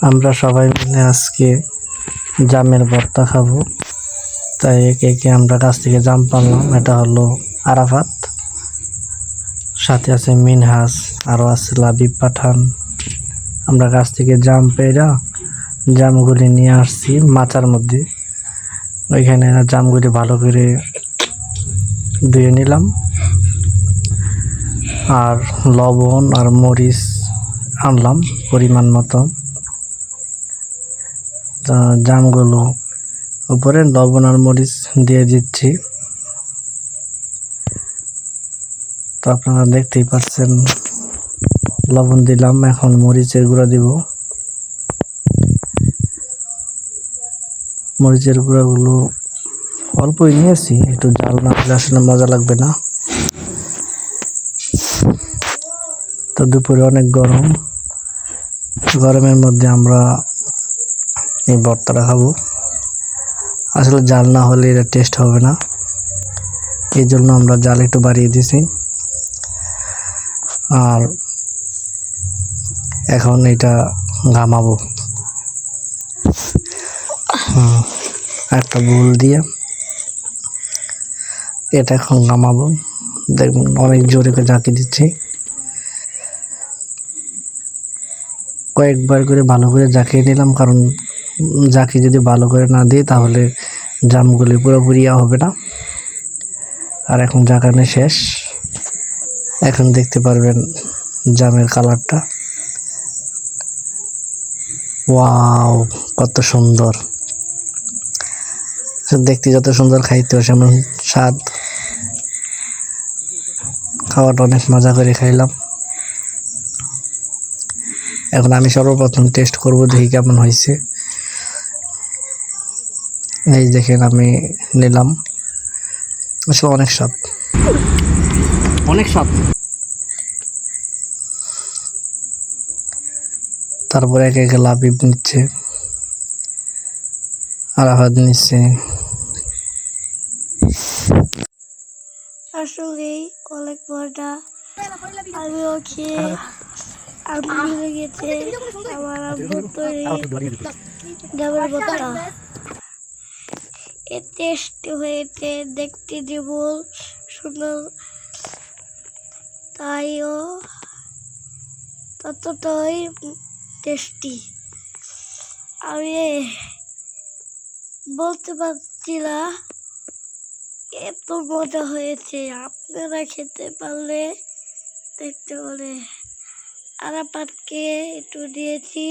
আমরা সবাই মিলে আজকে জামের ভর্তা খাবো। তাই একে একে আমরা গাছ থেকে জাম পারলাম। এটা হলো আরাফাত, সাথে আছে মিনহাস, আরও আছে লাবিব পাঠান। আমরা গাছ থেকে জাম পেয়েরা জামগুলি নিয়ে আসছি মাচার মধ্যে। ওইখানে জামগুলি ভালো করে ধুয়ে নিলাম, আর লবণ আর মরিচ আনলাম পরিমাণ মতো। জামগুলো উপরে লবণ আর মরিচ দিয়ে দিচ্ছি। তো আপনারা দেখতেই পাচ্ছেন, লবণ দিলাম, এখন মরিচের গুঁড়া দিব। মরিচের গুঁড়াগুলো অল্পই নিয়েছি, একটু ঝাল না হলে আসলে মজা লাগবে না। তো দুপুরে অনেক গরম, গরমের মধ্যে আমরা এই ভর্তাটা খাবো। আসলে জাল না হলে এটা টেস্ট হবে না, এই জন্য আমরা জাল একটু বাড়িয়ে দিছি। আর এখন এটা ঘামাবো একটা বুল দিয়ে। এটা এখন ঘামাবো, দেখুন অনেক জোরে করে ঝাঁকি দিচ্ছি। কয়েকবার করে ভালো করে ঝাঁকিয়ে নিলাম, কারণ ঝাঁকি যদি ভালো করে না দিই তাহলে জামগুলি পুরোপুরি হবে না। আর এখন ঝাঁকানো শেষ, এখন দেখতে পারবেন জামের কালারটা। ওয়াও, কত সুন্দর দেখতে, যত সুন্দর খাইতেও সেমন স্বাদ। খাওয়াটা অনেক মজা করে খাইলাম। এখন আমি সর্বপ্রথম টেস্ট করব, দেখি কেমন হয়েছে। এই দেখেন আমি নিলাম, আসলে অনেক স্বাদ, অনেক স্বাদ। তারপরে একে একে লাবিব নিচ্ছে, আরাফাত নিচ্ছে। আসলেই অনেক মজা। আমিও খেয়ে আম্মু লেগেছে আমার আম্মু তৈরি ডাবের ভর্তা। এ টেস্টি হয়েছে, দেখতে যেমন সুন্দর তাইও ততটাই টেস্টি। আমি বলতে পারছি না, এত মজা হয়েছে। আপনারা খেতে পারলে দেখতে পারে। আরাফাতকে একটু দিয়েছি,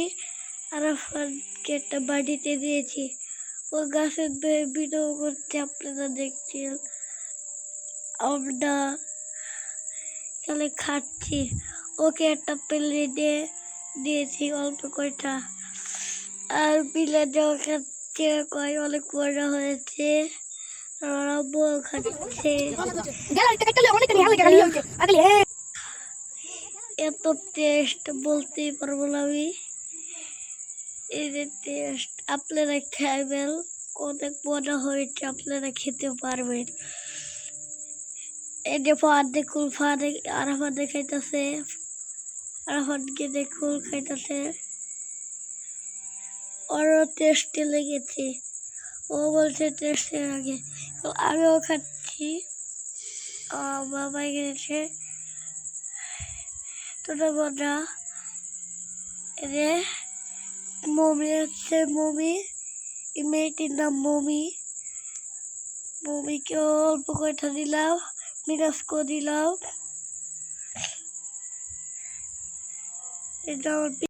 আরাফাতকে একটা বাড়িতে দিয়েছি, ও গাছের ভিডিও করতে আপনারা দেখছেন। আমরা এখানে খাচ্ছি, ওকে একটা প্লেটে দিয়েছি অল্প কয়টা, আর প্লেটে খাচ্ছে, কয় অনেক মজা হয়েছে। খাচ্ছে এত টেস্ট বলতেই পারবো না আমি। এই যে টেস্ট, আপনারা খাইবেন, অনেক মজা হয়েছে, আপনারা খেতে পারবেন। এই যে ফাদ দেখুন, আরাফাত খাইতেছে, আরাফাতকে দেখুন খাইতেছে, ওরও টেস্টি লেগেছে, ও বলছে টেস্টি লাগে। আমিও খাচ্ছি, বাবা গেছে তোটা মজা। মমি হচ্ছে, মমি, এই মেয়েটির নাম মমি। মমিকে অল্প কয়টা দিলাম, মিনাজকেও দিলাম। এটা আমার